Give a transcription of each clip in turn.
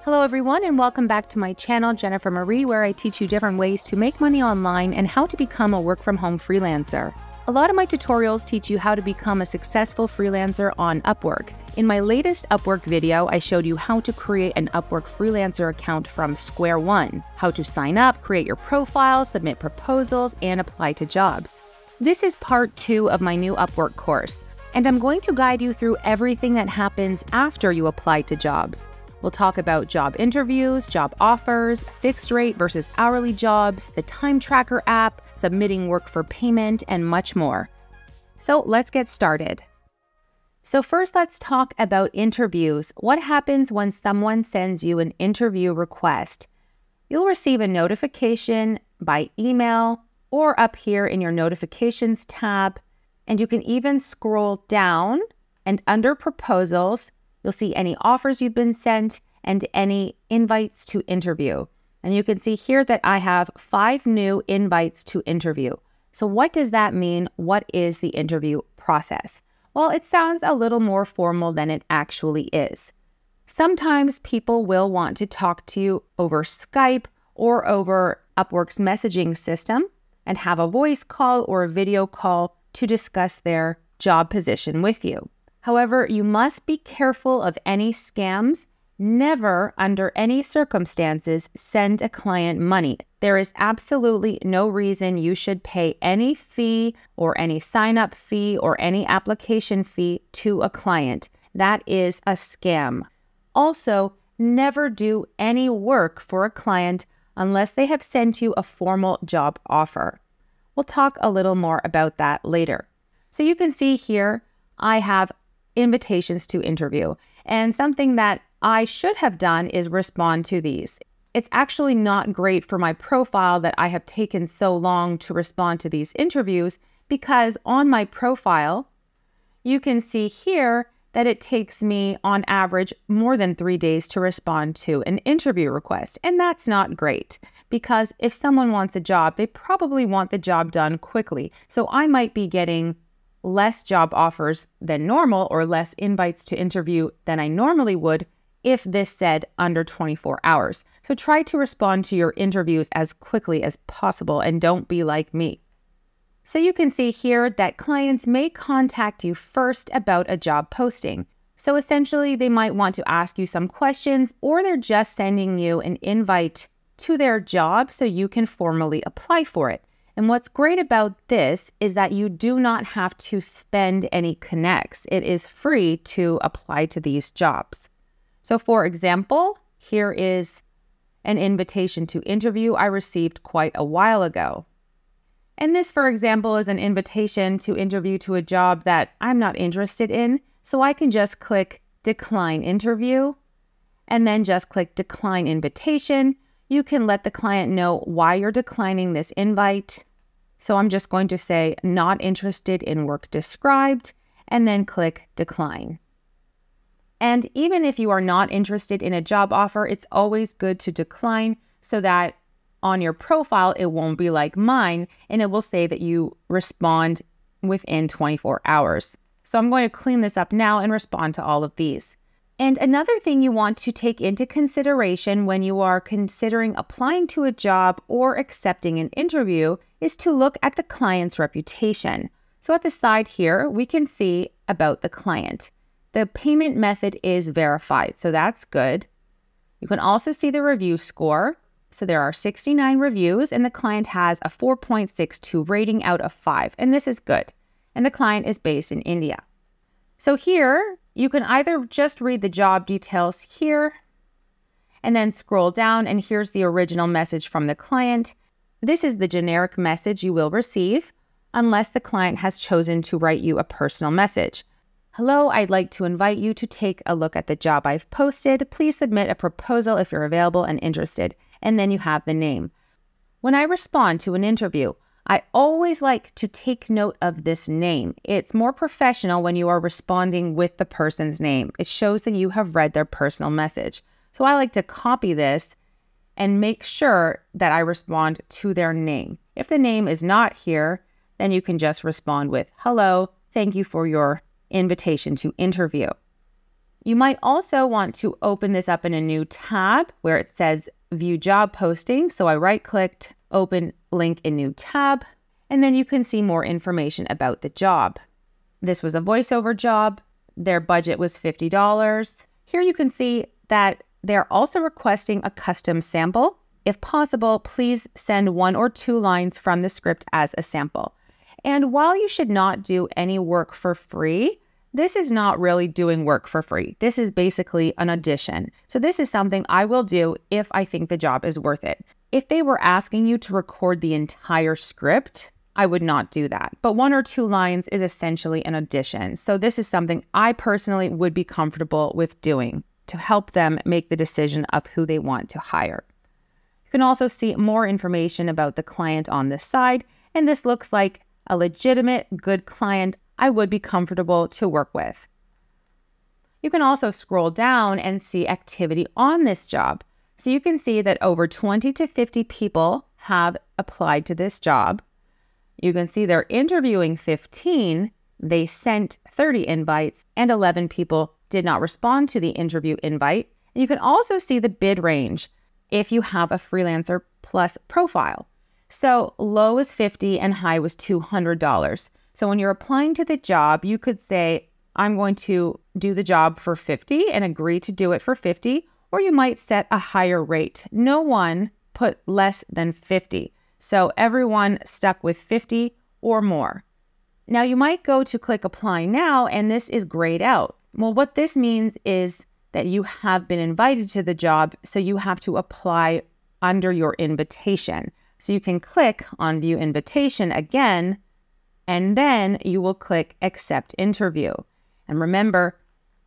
Hello everyone and welcome back to my channel, Jennifer Marie, where I teach you different ways to make money online and how to become a work-from-home freelancer. A lot of my tutorials teach you how to become a successful freelancer on Upwork. In my latest Upwork video, I showed you how to create an Upwork freelancer account from square one, how to sign up, create your profile, submit proposals, and apply to jobs. This is part 2 of my new Upwork course, and I'm going to guide you through everything that happens after you apply to jobs. We'll talk about job interviews, job offers, fixed rate versus hourly jobs, the time tracker app, submitting work for payment, and much more. So let's get started. So first, let's talk about interviews. What happens when someone sends you an interview request? You'll receive a notification by email or up here in your notifications tab, and you can even scroll down and under proposals, you'll see any offers you've been sent and any invites to interview. And you can see here that I have 5 new invites to interview. So what does that mean? What is the interview process? Well, it sounds a little more formal than it actually is. Sometimes people will want to talk to you over Skype or over Upwork's messaging system and have a voice call or a video call to discuss their job position with you. However, you must be careful of any scams. Never, under any circumstances, send a client money. There is absolutely no reason you should pay any fee or any sign-up fee or any application fee to a client. That is a scam. Also, never do any work for a client unless they have sent you a formal job offer. We'll talk a little more about that later. So you can see here, I have invitations to interview. And something that I should have done is respond to these. It's actually not great for my profile that I have taken so long to respond to these interviews because on my profile, you can see here that it takes me on average more than 3 days to respond to an interview request. And that's not great because if someone wants a job, they probably want the job done quickly. So I might be getting less job offers than normal or less invites to interview than I normally would if this said under 24 hours. So try to respond to your interviews as quickly as possible and don't be like me. So you can see here that clients may contact you first about a job posting. So essentially they might want to ask you some questions or they're just sending you an invite to their job so you can formally apply for it. And what's great about this is that you do not have to spend any connects. It is free to apply to these jobs. So for example, here is an invitation to interview I received quite a while ago. And this, for example, is an invitation to interview to a job that I'm not interested in. So I can just click decline interview and then just click decline invitation. You can let the client know why you're declining this invite. So I'm just going to say not interested in work described and then click decline. And even if you are not interested in a job offer, it's always good to decline so that on your profile, it won't be like mine and it will say that you respond within 24 hours. So I'm going to clean this up now and respond to all of these. And another thing you want to take into consideration when you are considering applying to a job or accepting an interview is to look at the client's reputation. So at the side here, we can see about the client. The payment method is verified, so that's good. You can also see the review score. So there are 69 reviews and the client has a 4.62 rating out of 5, and this is good. And the client is based in India. So here, you can either just read the job details here and then scroll down and here's the original message from the client. This is the generic message you will receive unless the client has chosen to write you a personal message. Hello, I'd like to invite you to take a look at the job I've posted. Please submit a proposal if you're available and interested. And then you have the name. When I respond to an interview, I always like to take note of this name. It's more professional when you are responding with the person's name. It shows that you have read their personal message. So I like to copy this and make sure that I respond to their name. If the name is not here, then you can just respond with, hello, thank you for your invitation to interview. You might also want to open this up in a new tab where it says View Job Posting. So I right-clicked, Open Link in New Tab, and then you can see more information about the job. This was a voiceover job. Their budget was $50. Here you can see that they're also requesting a custom sample. If possible, please send 1 or 2 lines from the script as a sample. And while you should not do any work for free, this is not really doing work for free. This is basically an audition. So this is something I will do if I think the job is worth it. If they were asking you to record the entire script, I would not do that. But 1 or 2 lines is essentially an audition. So this is something I personally would be comfortable with doing to help them make the decision of who they want to hire. You can also see more information about the client on this side, and this looks like a legitimate, good client I would be comfortable to work with. You can also scroll down and see activity on this job. So you can see that over 20 to 50 people have applied to this job. You can see they're interviewing 15, they sent 30 invites, and 11 people did not respond to the interview invite. And you can also see the bid range if you have a Freelancer Plus profile. So low is $50 and high was $200. So when you're applying to the job, you could say, I'm going to do the job for $50 and agree to do it for $50, or you might set a higher rate. No one put less than $50. So everyone stuck with $50 or more. Now you might go to click apply now, and this is grayed out. Well, what this means is that you have been invited to the job, so you have to apply under your invitation. So you can click on view invitation again, and then you will click accept interview. And remember,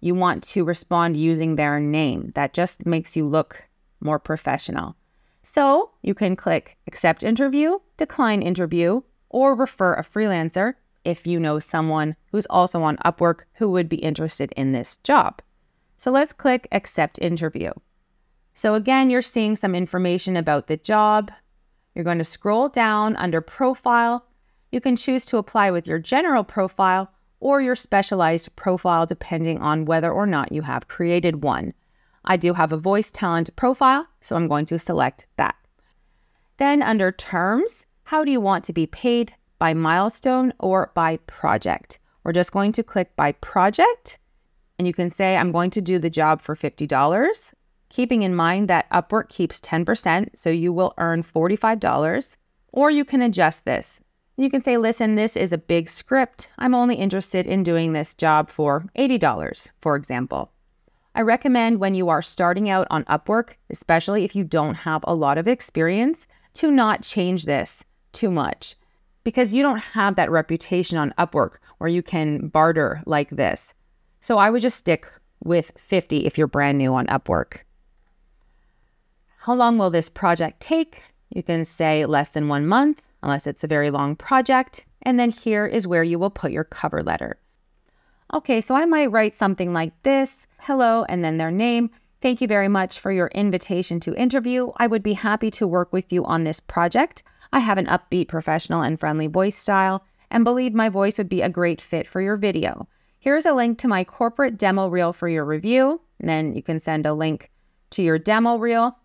you want to respond using their name. That just makes you look more professional. So you can click accept interview, decline interview, or refer a freelancer if you know someone who's also on Upwork who would be interested in this job. So let's click accept interview. So again, you're seeing some information about the job. You're going to scroll down under profile. You can choose to apply with your general profile or your specialized profile depending on whether or not you have created one. I do have a voice talent profile, so I'm going to select that. Then under terms, how do you want to be paid? By milestone or by project? We're just going to click by project, and you can say I'm going to do the job for $50, keeping in mind that Upwork keeps 10%, so you will earn $45, or you can adjust this. You can say, listen, this is a big script. I'm only interested in doing this job for $80, for example. I recommend when you are starting out on Upwork, especially if you don't have a lot of experience, to not change this too much, because you don't have that reputation on Upwork where you can barter like this. So I would just stick with 50 if you're brand new on Upwork. How long will this project take? You can say less than 1 month, unless it's a very long project. And then here is where you will put your cover letter. Okay, so I might write something like this, hello, and then their name. Thank you very much for your invitation to interview. I would be happy to work with you on this project. I have an upbeat, professional, and friendly voice style, and believe my voice would be a great fit for your video. Here's a link to my corporate demo reel for your review, and then you can send a link to your demo reel.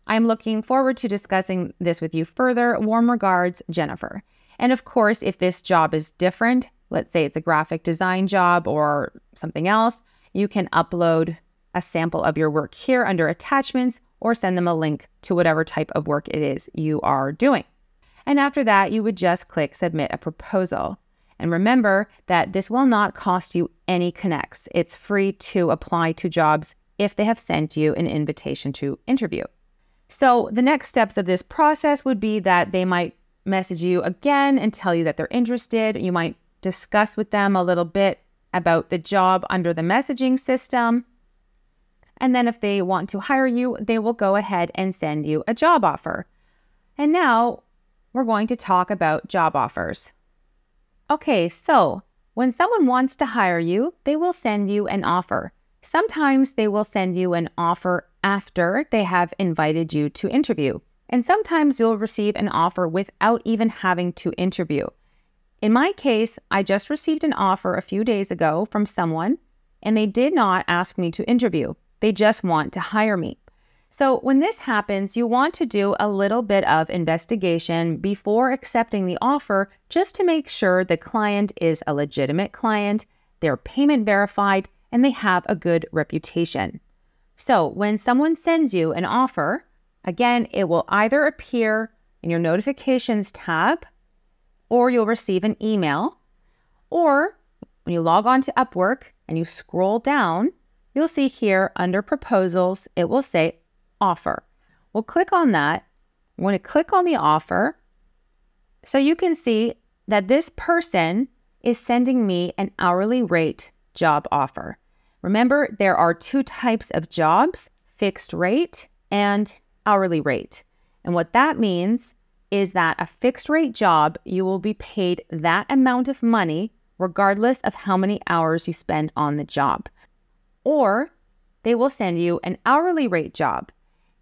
I'm looking forward to discussing this with you further. Warm regards, Jennifer. And of course, if this job is different, let's say it's a graphic design job or something else, you can upload a sample of your work here under attachments or send them a link to whatever type of work it is you are doing. And after that, you would just click submit a proposal. And remember that this will not cost you any connects. It's free to apply to jobs if they have sent you an invitation to interview. So the next steps of this process would be that they might message you again and tell you that they're interested. You might discuss with them a little bit about the job under the messaging system. And then if they want to hire you, they will go ahead and send you a job offer. And now we're going to talk about job offers. Okay, so when someone wants to hire you, they will send you an offer. Sometimes they will send you an offer after they have invited you to interview. And sometimes you'll receive an offer without even having to interview. In my case, I just received an offer a few days ago from someone, and they did not ask me to interview. They just want to hire me. So when this happens, you want to do a little bit of investigation before accepting the offer, just to make sure the client is a legitimate client, they're payment verified, and they have a good reputation. So when someone sends you an offer, again, it will either appear in your notifications tab, or you'll receive an email, or when you log on to Upwork and you scroll down, you'll see here under proposals, it will say offer. We'll click on that. We're going to click on the offer. So you can see that this person is sending me an hourly rate job offer. Remember, there are two types of jobs, fixed rate and hourly rate. And what that means is that a fixed rate job, you will be paid that amount of money regardless of how many hours you spend on the job. Or they will send you an hourly rate job.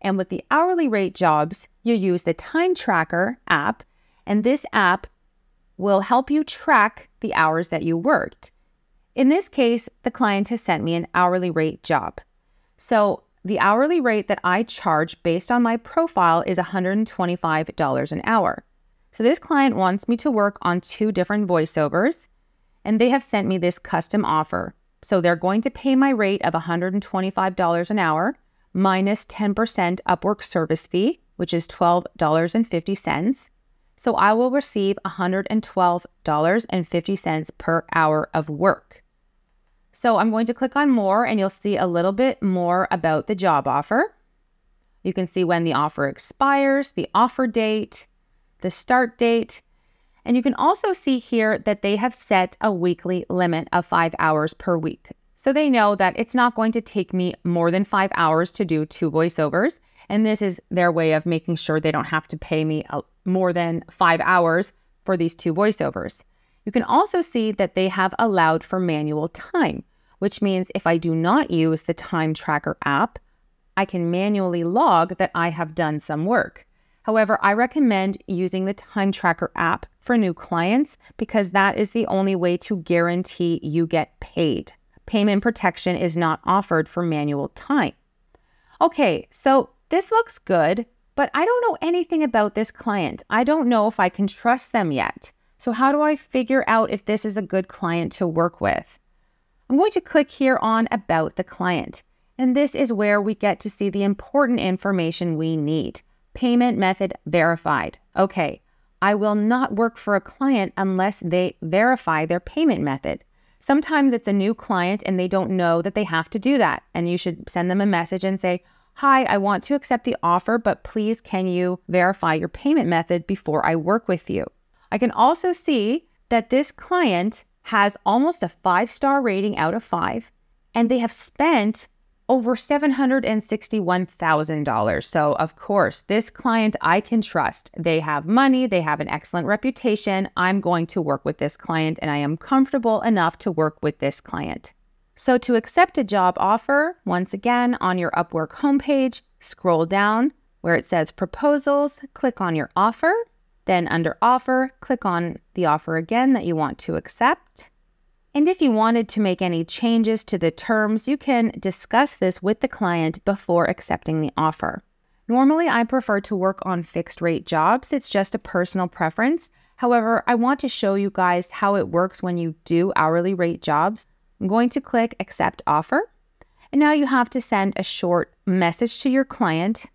And with the hourly rate jobs, you use the Time Tracker app, and this app will help you track the hours that you worked. In this case, the client has sent me an hourly rate job. So the hourly rate that I charge based on my profile is $125 an hour. So this client wants me to work on 2 different voiceovers, and they have sent me this custom offer. So they're going to pay my rate of $125 an hour minus 10% Upwork service fee, which is $12.50. So I will receive $112.50 per hour of work. So I'm going to click on more, and you'll see a little bit more about the job offer. You can see when the offer expires, the offer date, the start date, and you can also see here that they have set a weekly limit of 5 hours per week. So they know that it's not going to take me more than 5 hours to do 2 voiceovers. And this is their way of making sure they don't have to pay me more than 5 hours for these 2 voiceovers. You can also see that they have allowed for manual time, which means if I do not use the Time Tracker app, I can manually log that I have done some work. However, I recommend using the Time Tracker app for new clients because that is the only way to guarantee you get paid. Payment protection is not offered for manual time. Okay, so this looks good, but I don't know anything about this client. I don't know if I can trust them yet. So how do I figure out if this is a good client to work with? I'm going to click here on About the Client, and this is where we get to see the important information we need. Payment method verified. Okay, I will not work for a client unless they verify their payment method. Sometimes it's a new client and they don't know that they have to do that. And you should send them a message and say, hi, I want to accept the offer, but please can you verify your payment method before I work with you? I can also see that this client has almost a 5-star rating out of 5, and they have spent over $761,000. So of course, this client I can trust. They have money, they have an excellent reputation. I'm going to work with this client, and I am comfortable enough to work with this client. So to accept a job offer, once again, on your Upwork homepage, scroll down where it says proposals, click on your offer. Then under offer, click on the offer again that you want to accept. And if you wanted to make any changes to the terms, you can discuss this with the client before accepting the offer. Normally, I prefer to work on fixed rate jobs. It's just a personal preference. However, I want to show you guys how it works when you do hourly rate jobs. I'm going to click accept offer. And now you have to send a short message to your client.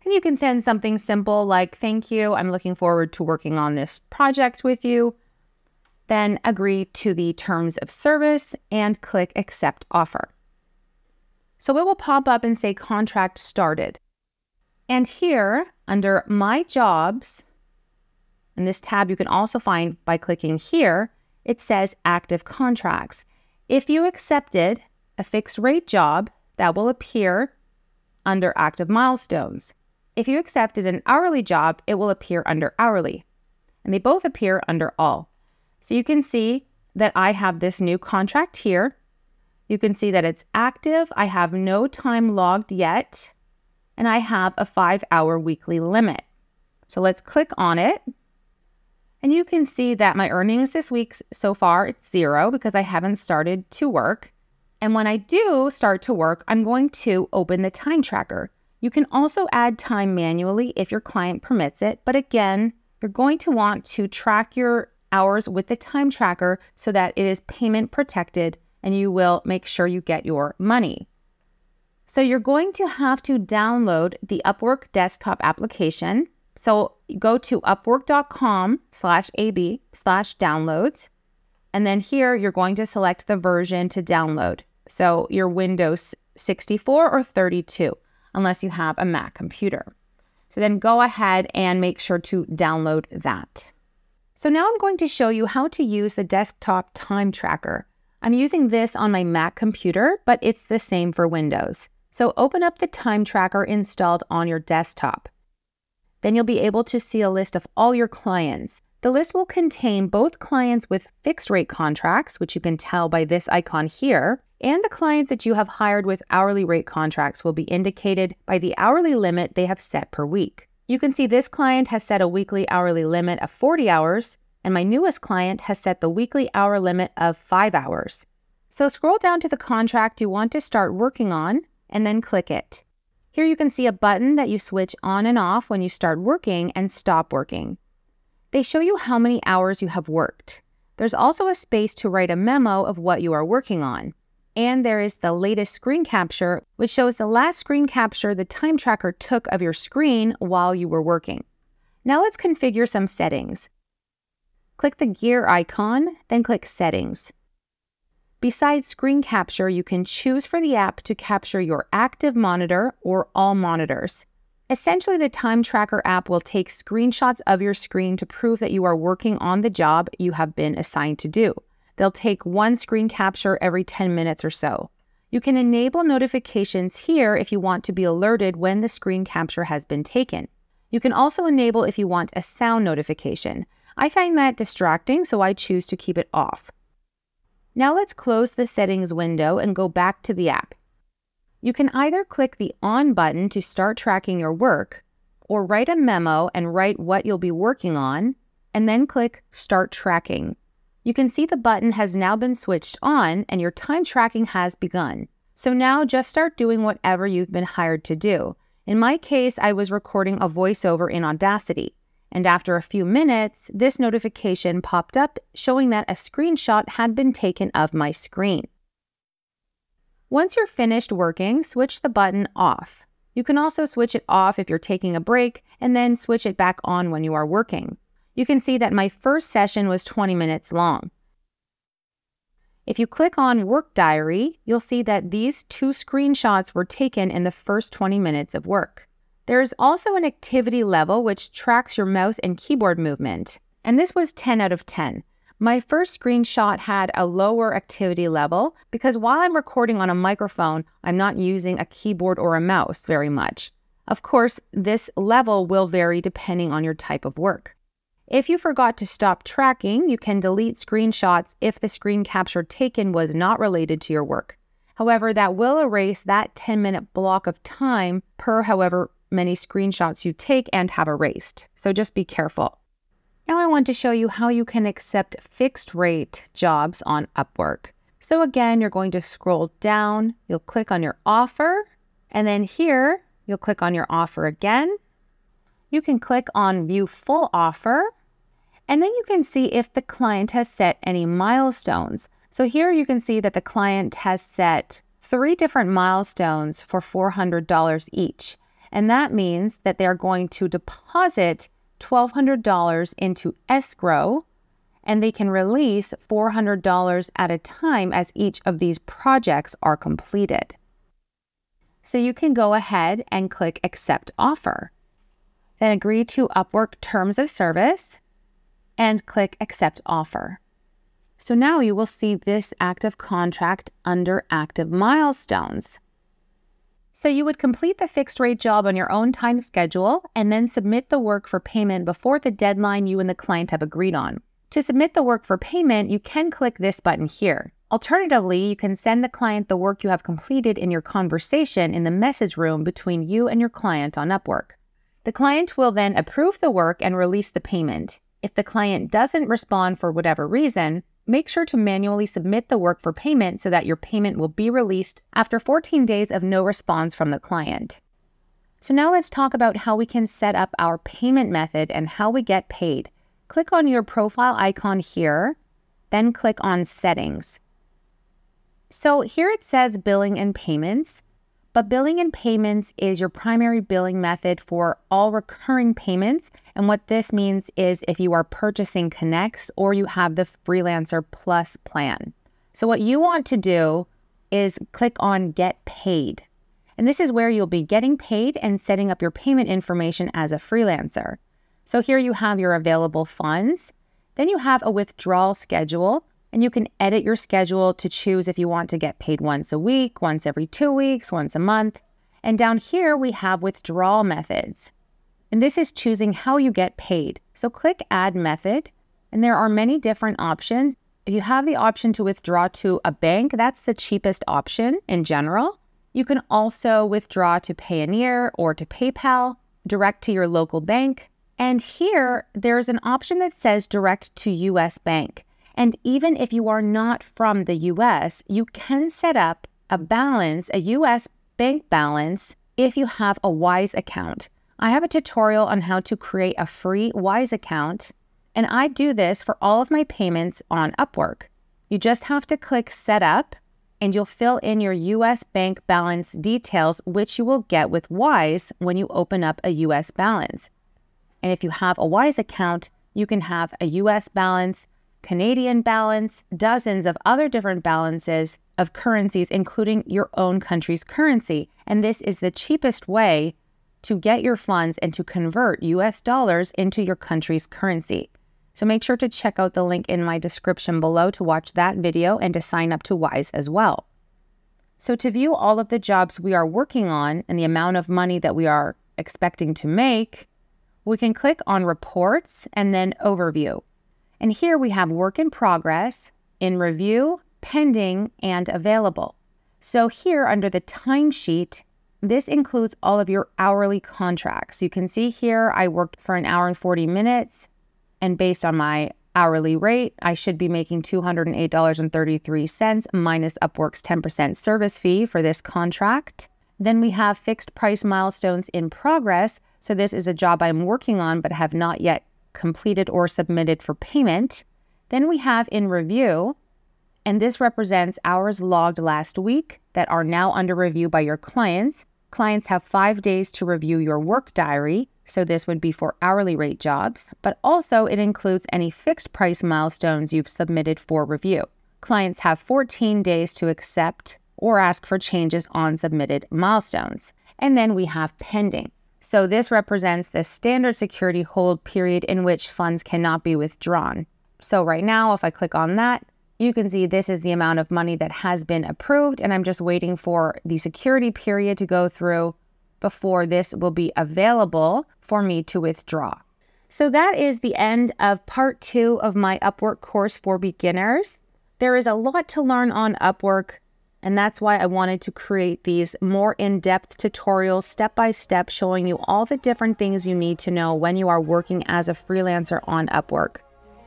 And you can send something simple like, thank you, I'm looking forward to working on this project with you. Then agree to the terms of service and click accept offer. So it will pop up and say contract started. And here under my jobs, in this tab you can also find by clicking here, it says active contracts. If you accepted a fixed rate job, that will appear under active milestones. If you accepted an hourly job, it will appear under hourly. And they both appear under all. So you can see that I have this new contract here. You can see that it's active. I have no time logged yet. And I have a 5-hour weekly limit. So let's click on it. And you can see that my earnings this week so far, it's 0 because I haven't started to work. And when I do start to work, I'm going to open the time tracker. You can also add time manually if your client permits it, but again, you're going to want to track your hours with the time tracker so that it is payment protected and you will make sure you get your money. So you're going to have to download the Upwork desktop application. So go to upwork.com/ab/downloads. And then here you're going to select the version to download. So your Windows 64 or 32, unless you have a Mac computer. So then go ahead and make sure to download that. So now I'm going to show you how to use the desktop time tracker. I'm using this on my Mac computer, but it's the same for Windows. So open up the time tracker installed on your desktop. Then you'll be able to see a list of all your clients. The list will contain both clients with fixed rate contracts, which you can tell by this icon here, and the clients that you have hired with hourly rate contracts will be indicated by the hourly limit they have set per week. You can see this client has set a weekly hourly limit of 40 hours, and my newest client has set the weekly hour limit of 5 hours. So scroll down to the contract you want to start working on, and then click it. Here you can see a button that you switch on and off when you start working and stop working. They show you how many hours you have worked. There's also a space to write a memo of what you are working on. And there is the latest screen capture, which shows the last screen capture the time tracker took of your screen while you were working. Now let's configure some settings. Click the gear icon, then click Settings. Besides screen capture, you can choose for the app to capture your active monitor or all monitors. Essentially, the time tracker app will take screenshots of your screen to prove that you are working on the job you have been assigned to do. They'll take one screen capture every 10 minutes or so. You can enable notifications here if you want to be alerted when the screen capture has been taken. You can also enable if you want a sound notification. I find that distracting, so I choose to keep it off. Now let's close the settings window and go back to the app. You can either click the On button to start tracking your work, or write a memo and write what you'll be working on, and then click Start Tracking. You can see the button has now been switched on and your time tracking has begun. So now just start doing whatever you've been hired to do. In my case, I was recording a voiceover in Audacity. And after a few minutes, this notification popped up showing that a screenshot had been taken of my screen. Once you're finished working, switch the button off. You can also switch it off if you're taking a break and then switch it back on when you are working. You can see that my first session was 20 minutes long. If you click on Work Diary, you'll see that these 2 screenshots were taken in the first 20 minutes of work. There is also an activity level which tracks your mouse and keyboard movement, and this was 10 out of 10. My first screenshot had a lower activity level because while I'm recording on a microphone, I'm not using a keyboard or a mouse very much. Of course, this level will vary depending on your type of work. If you forgot to stop tracking, you can delete screenshots if the screen capture taken was not related to your work. However, that will erase that 10-minute block of time per however many screenshots you take and have erased. So just be careful. Now I want to show you how you can accept fixed rate jobs on Upwork. So again, you're going to scroll down, you'll click on your offer, and then here you'll click on your offer again. You can click on View Full Offer, and then you can see if the client has set any milestones. So here you can see that the client has set 3 different milestones for $400 each. And that means that they're going to deposit $1,200 into escrow, and they can release $400 at a time as each of these projects are completed. So you can go ahead and click Accept Offer. Then agree to Upwork Terms of Service and click Accept Offer. So now you will see this active contract under Active Milestones. So you would complete the fixed rate job on your own time schedule and then submit the work for payment before the deadline you and the client have agreed on. To submit the work for payment, you can click this button here. Alternatively, you can send the client the work you have completed in your conversation in the message room between you and your client on Upwork. The client will then approve the work and release the payment. If the client doesn't respond for whatever reason, make sure to manually submit the work for payment so that your payment will be released after 14 days of no response from the client. So now let's talk about how we can set up our payment method and how we get paid. Click on your profile icon here, then click on Settings. So here it says Billing and Payments, but billing and payments is your primary billing method for all recurring payments. And what this means is if you are purchasing Connects or you have the Freelancer Plus plan. So what you want to do is click on Get Paid. And this is where you'll be getting paid and setting up your payment information as a freelancer. So here you have your available funds. Then you have a withdrawal schedule, and you can edit your schedule to choose if you want to get paid once a week, once every 2 weeks, once a month. And down here we have withdrawal methods. And this is choosing how you get paid. So click Add Method, and there are many different options. If you have the option to withdraw to a bank, that's the cheapest option in general. You can also withdraw to Payoneer or to PayPal, direct to your local bank. And here, there's an option that says direct to US bank. And even if you are not from the US, you can set up a balance, a US bank balance, if you have a Wise account. I have a tutorial on how to create a free Wise account, and I do this for all of my payments on Upwork. You just have to click Set Up, and you'll fill in your US bank balance details, which you will get with Wise when you open up a US balance. And if you have a Wise account, you can have a US balance, Canadian balance, dozens of other different balances of currencies, including your own country's currency. And this is the cheapest way to get your funds and to convert US dollars into your country's currency. So make sure to check out the link in my description below to watch that video and to sign up to Wise as well. So to view all of the jobs we are working on and the amount of money that we are expecting to make, we can click on Reports and then Overview. And here we have Work in Progress, In Review, Pending, and Available. So here under the timesheet, this includes all of your hourly contracts. You can see here I worked for 1 hour and 40 minutes, and based on my hourly rate, I should be making $208.33 minus Upwork's 10% service fee for this contract. Then we have Fixed Price Milestones in Progress. So this is a job I'm working on but have not yet completed or submitted for payment. Then we have In Review, and this represents hours logged last week that are now under review by your clients. Clients have 5 days to review your work diary, so this would be for hourly rate jobs, but also it includes any fixed price milestones you've submitted for review. Clients have 14 days to accept or ask for changes on submitted milestones. And then we have Pending. So this represents the standard security hold period in which funds cannot be withdrawn. So right now, if I click on that, you can see this is the amount of money that has been approved, and I'm just waiting for the security period to go through before this will be available for me to withdraw. So that is the end of part 2 of my Upwork course for beginners. There is a lot to learn on Upwork, and that's why I wanted to create these more in-depth tutorials, step-by-step, showing you all the different things you need to know when you are working as a freelancer on Upwork.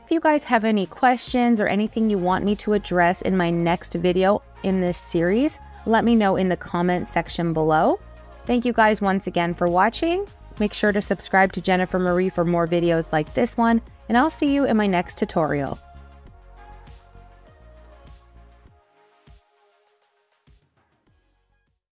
If you guys have any questions or anything you want me to address in my next video in this series, let me know in the comment section below. Thank you guys once again for watching. Make sure to subscribe to Jennifer Marie for more videos like this one, and I'll see you in my next tutorial.